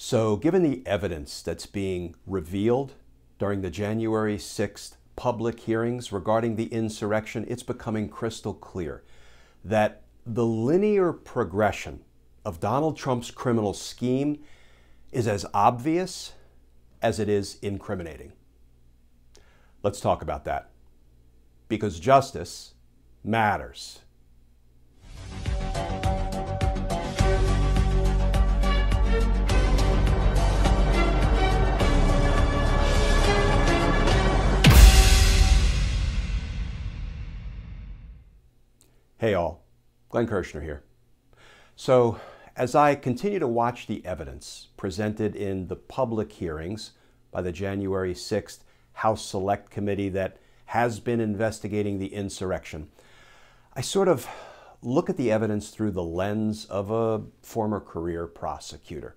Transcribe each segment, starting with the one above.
So given the evidence that's being revealed during the January 6th public hearings regarding the insurrection, it's becoming crystal clear that the linear progression of Donald Trump's criminal scheme is as obvious as it is incriminating. Let's talk about that, because justice matters. Hey all, Glenn Kirshner here. So as I continue to watch the evidence presented in the public hearings by the January 6th House Select Committee that has been investigating the insurrection, I sort of look at the evidence through the lens of a former career prosecutor.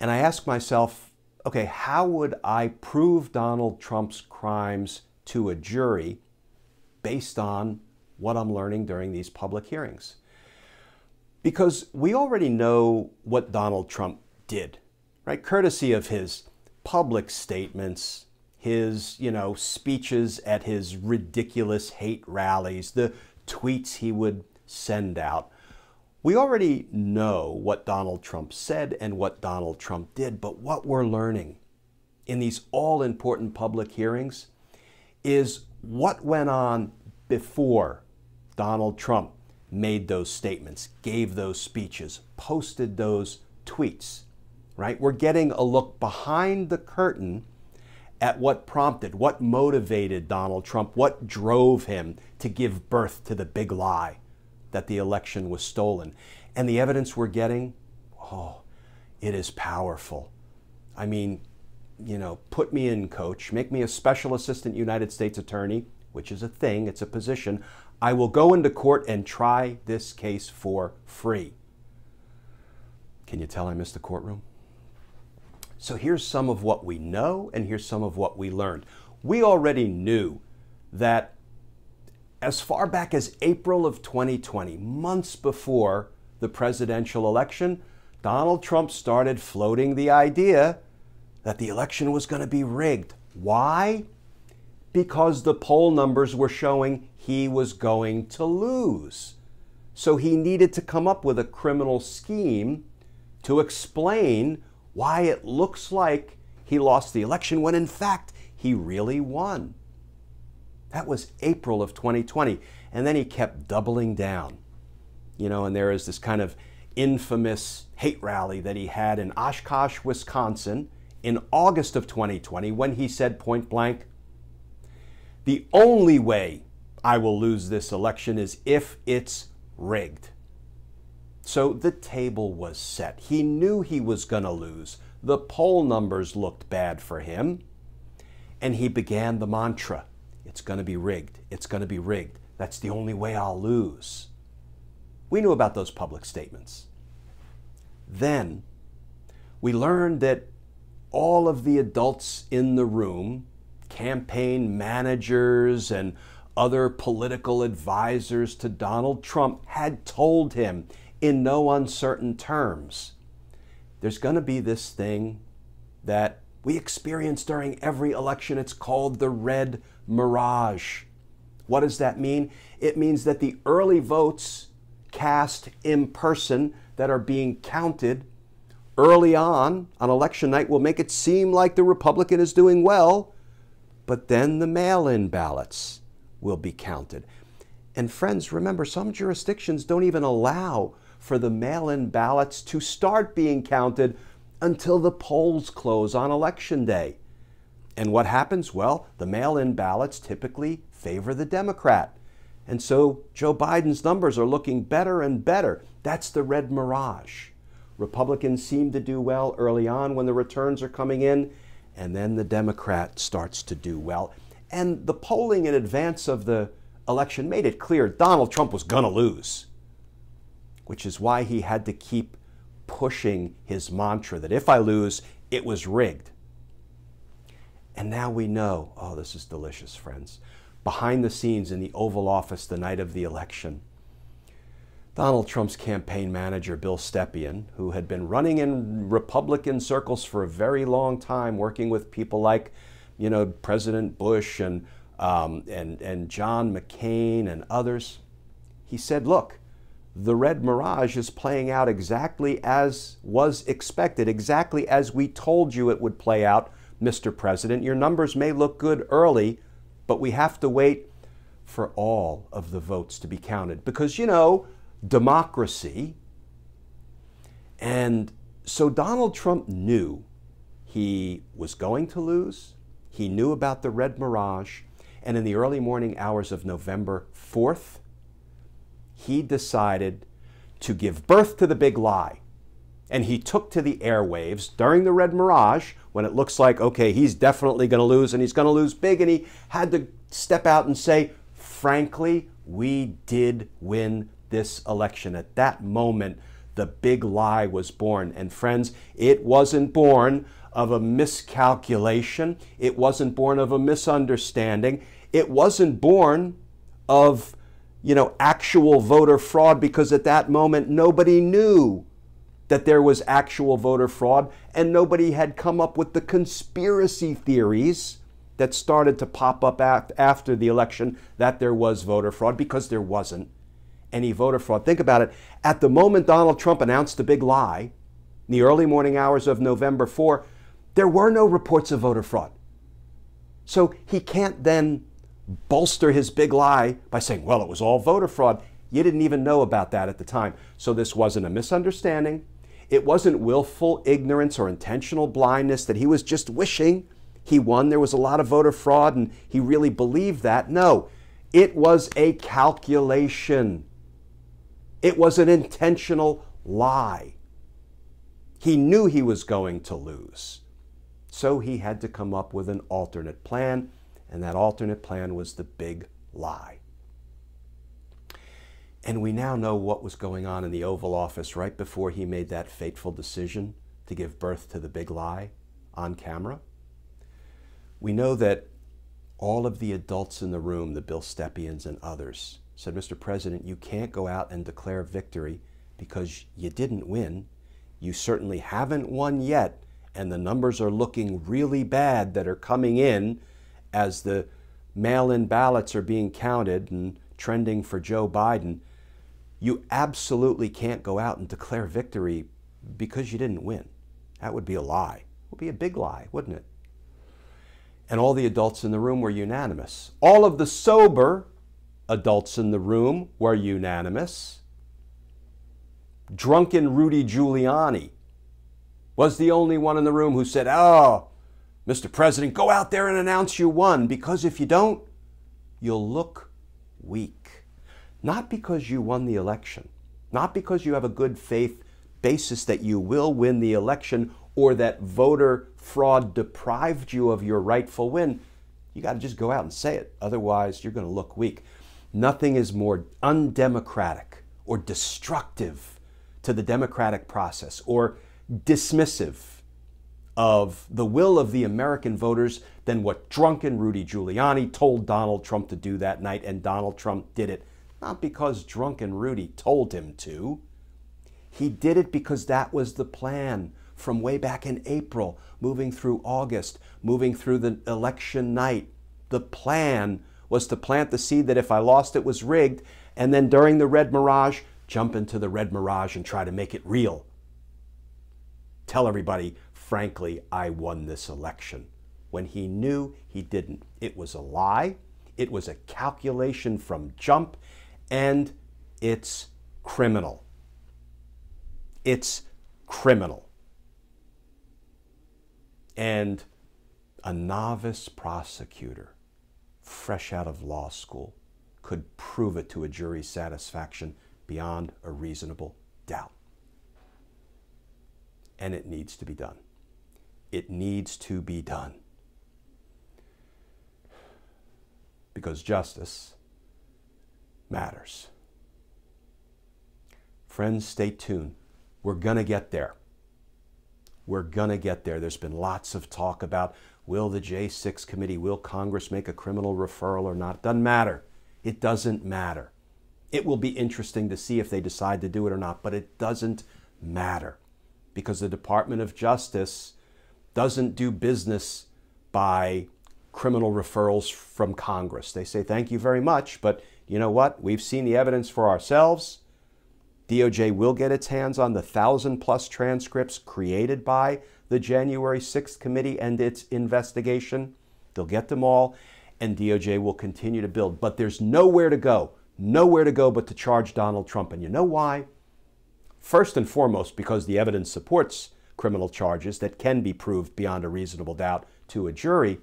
And I ask myself, okay, how would I prove Donald Trump's crimes to a jury based on what I'm learning during these public hearings? Because we already know what Donald Trump did, right? Courtesy of his public statements, his, speeches at his ridiculous hate rallies, the tweets he would send out. We already know what Donald Trump said and what Donald Trump did, but what we're learning in these all-important public hearings is what went on before Donald Trump made those statements, gave those speeches, posted those tweets, right? We're getting a look behind the curtain at what prompted, what motivated Donald Trump, what drove him to give birth to the big lie that the election was stolen. And the evidence we're getting, it is powerful. I mean, put me in, coach, make me a special assistant United States attorney, which is a thing, it's a position. I will go into court and try this case for free. Can you tell I missed the courtroom? So here's some of what we know, and here's some of what we learned. We already knew that as far back as April of 2020, months before the presidential election, Donald Trump started floating the idea that the election was going to be rigged. Why? Because the poll numbers were showing he was going to lose. So he needed to come up with a criminal scheme to explain why it looks like he lost the election when in fact he really won. That was April of 2020. And then he kept doubling down. And there is this kind of infamous hate rally that he had in Oshkosh, Wisconsin in August of 2020 when he said point blank, "The only way I will lose this election is if it's rigged." So the table was set. He knew he was going to lose. The poll numbers looked bad for him. And he began the mantra, it's going to be rigged. It's going to be rigged. That's the only way I'll lose. We knew about those public statements. Then we learned that all of the adults in the room, campaign managers and other political advisors to Donald Trump, had told him in no uncertain terms, there's going to be this thing that we experience during every election. It's called the red mirage. What does that mean? It means that the early votes cast in person that are being counted early on election night will make it seem like the Republican is doing well, but then the mail-in ballots will be counted. And friends, remember, some jurisdictions don't even allow for the mail-in ballots to start being counted until the polls close on election day. And what happens? Well, the mail-in ballots typically favor the Democrat. And so Joe Biden's numbers are looking better and better. That's the red mirage. Republicans seem to do well early on when the returns are coming in, and then the Democrat starts to do well. And the polling in advance of the election made it clear Donald Trump was going to lose, which is why he had to keep pushing his mantra that if I lose, it was rigged. And now we know, this is delicious, friends, behind the scenes in the Oval Office the night of the election, Donald Trump's campaign manager, Bill Stepien, who had been running in Republican circles for a very long time, working with people like, President Bush and John McCain and others, he said, look, the red mirage is playing out exactly as was expected, exactly as we told you it would play out, Mr. President. Your numbers may look good early, but we have to wait for all of the votes to be counted because, democracy. And so Donald Trump knew he was going to lose. He knew about the red mirage. And in the early morning hours of November 4th, he decided to give birth to the big lie. And he took to the airwaves during the red mirage when it looks like, okay, he's definitely going to lose and he's going to lose big. And he had to step out and say, frankly, we did win this election. At that moment, the big lie was born. And friends, it wasn't born of a miscalculation. It wasn't born of a misunderstanding. It wasn't born of, actual voter fraud, because at that moment, nobody knew that there was actual voter fraud, and nobody had come up with the conspiracy theories that started to pop up after the election that there was voter fraud, because there wasn't any voter fraud. Think about it. At the moment Donald Trump announced the big lie, in the early morning hours of November 4, there were no reports of voter fraud. So he can't then bolster his big lie by saying, well, it was all voter fraud. You didn't even know about that at the time. So this wasn't a misunderstanding. It wasn't willful ignorance or intentional blindness that he was just wishing he won. There was a lot of voter fraud and he really believed that. No, it was a calculation. It was an intentional lie. He knew he was going to lose. So he had to come up with an alternate plan, and that alternate plan was the big lie. And we now know what was going on in the Oval Office right before he made that fateful decision to give birth to the big lie on camera. We know that all of the adults in the room, the Bill Stepiens and others, said, Mr. President, you can't go out and declare victory because you didn't win. You certainly haven't won yet, and the numbers are looking really bad that are coming in as the mail-in ballots are being counted and trending for Joe Biden. You absolutely can't go out and declare victory because you didn't win. That would be a lie. It would be a big lie, wouldn't it? And all the adults in the room were unanimous. All of the sober adults in the room were unanimous. Drunken Rudy Giuliani was the only one in the room who said, oh, Mr. President, go out there and announce you won, because if you don't, you'll look weak. Not because you won the election, not because you have a good faith basis that you will win the election or that voter fraud deprived you of your rightful win. You got to just go out and say it. Otherwise, you're going to look weak. Nothing is more undemocratic or destructive to the democratic process or dismissive of the will of the American voters than what drunken Rudy Giuliani told Donald Trump to do that night, and Donald Trump did it. Not because drunken Rudy told him to. He did it because that was the plan from way back in April, moving through August, moving through the election night. The plan was to plant the seed that if I lost, it was rigged, and then during the red mirage, jump into the red mirage and try to make it real. Tell everybody, frankly, I won this election, when he knew he didn't. It was a lie. It was a calculation from jump, and it's criminal. It's criminal. And a novice prosecutor, fresh out of law school, could prove it to a jury's satisfaction beyond a reasonable doubt. And it needs to be done. It needs to be done. Because justice matters. Friends, stay tuned. We're going to get there. We're going to get there. There's been lots of talk about, will the J6 committee, will Congress make a criminal referral or not? Doesn't matter. It doesn't matter. It will be interesting to see if they decide to do it or not, but it doesn't matter because the Department of Justice doesn't do business by criminal referrals from Congress. They say, thank you very much, but you know what? We've seen the evidence for ourselves. DOJ will get its hands on the 1,000+ transcripts created by the January 6th committee and its investigation. They'll get them all, and DOJ will continue to build. But there's nowhere to go but to charge Donald Trump. And you know why? First and foremost, because the evidence supports criminal charges that can be proved beyond a reasonable doubt to a jury.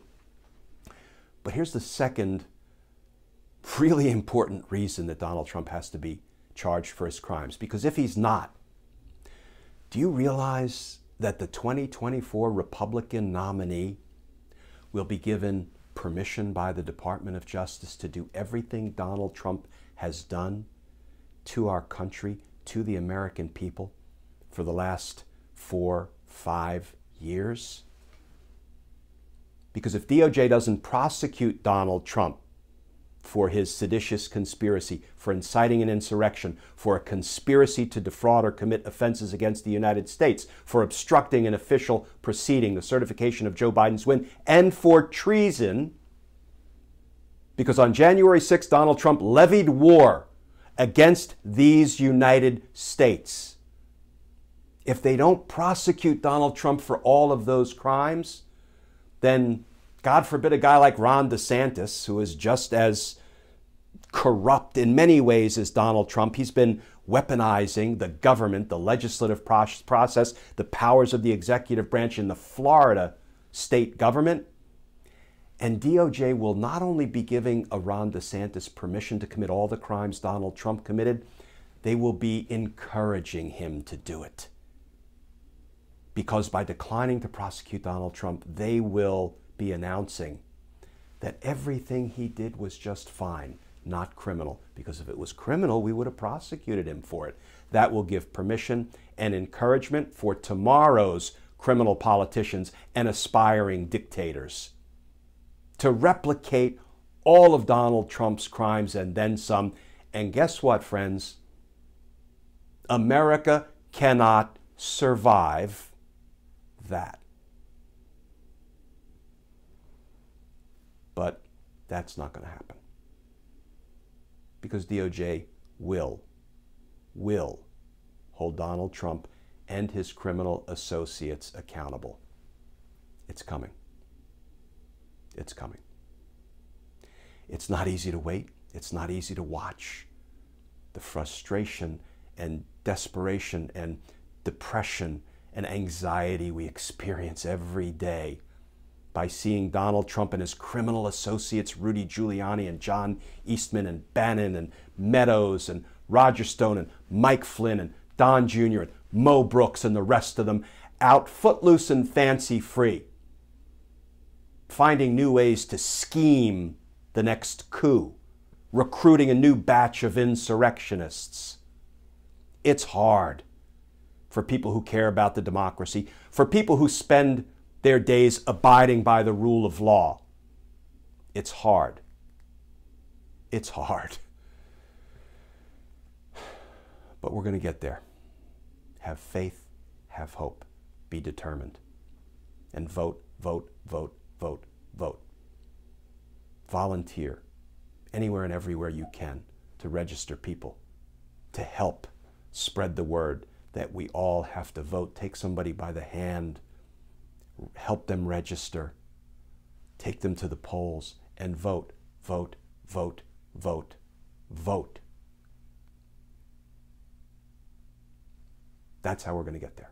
But here's the second really important reason that Donald Trump has to be charged for his crimes. Because if he's not, do you realize that the 2024 Republican nominee will be given permission by the Department of Justice to do everything Donald Trump has done to our country, to the American people for the last 4-5 years? Because if DOJ doesn't prosecute Donald Trump for his seditious conspiracy, for inciting an insurrection, for a conspiracy to defraud or commit offenses against the United States, for obstructing an official proceeding, the certification of Joe Biden's win, and for treason, because on January 6th, Donald Trump levied war against these United States. If they don't prosecute Donald Trump for all of those crimes, then God forbid a guy like Ron DeSantis, who is just as corrupt in many ways as Donald Trump. He's been weaponizing the government, the legislative process, the powers of the executive branch in the Florida state government. And DOJ will not only be giving a Ron DeSantis permission to commit all the crimes Donald Trump committed, they will be encouraging him to do it. Because by declining to prosecute Donald Trump, they will be announcing that everything he did was just fine, not criminal. Because if it was criminal, we would have prosecuted him for it. That will give permission and encouragement for tomorrow's criminal politicians and aspiring dictators to replicate all of Donald Trump's crimes and then some. And guess what, friends? America cannot survive that. But that's not going to happen. Because DOJ will hold Donald Trump and his criminal associates accountable. It's coming. It's coming. It's not easy to wait. It's not easy to watch. The frustration and desperation and depression and anxiety we experience every day by seeing Donald Trump and his criminal associates, Rudy Giuliani and John Eastman and Bannon and Meadows and Roger Stone and Mike Flynn and Don Jr. and Mo Brooks and the rest of them out footloose and fancy-free, finding new ways to scheme the next coup, recruiting a new batch of insurrectionists. It's hard for people who care about the democracy, for people who spend their days abiding by the rule of law. It's hard. It's hard. But we're going to get there. Have faith, have hope, be determined, and vote, vote, vote, vote, vote. Volunteer anywhere and everywhere you can to register people, to help spread the word that we all have to vote. Take somebody by the hand, help them register, take them to the polls, and vote, vote, vote, vote, vote. That's how we're going to get there.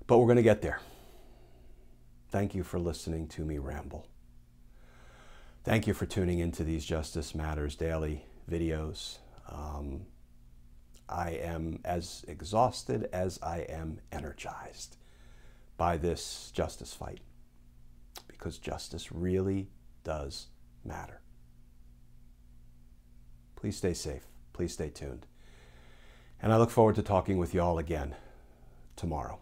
But we're going to get there. Thank you for listening to me ramble. Thank you for tuning into these Justice Matters daily videos. I am as exhausted as I am energized by this justice fight, because justice really does matter. Please stay safe. Please stay tuned. And I look forward to talking with you all again tomorrow.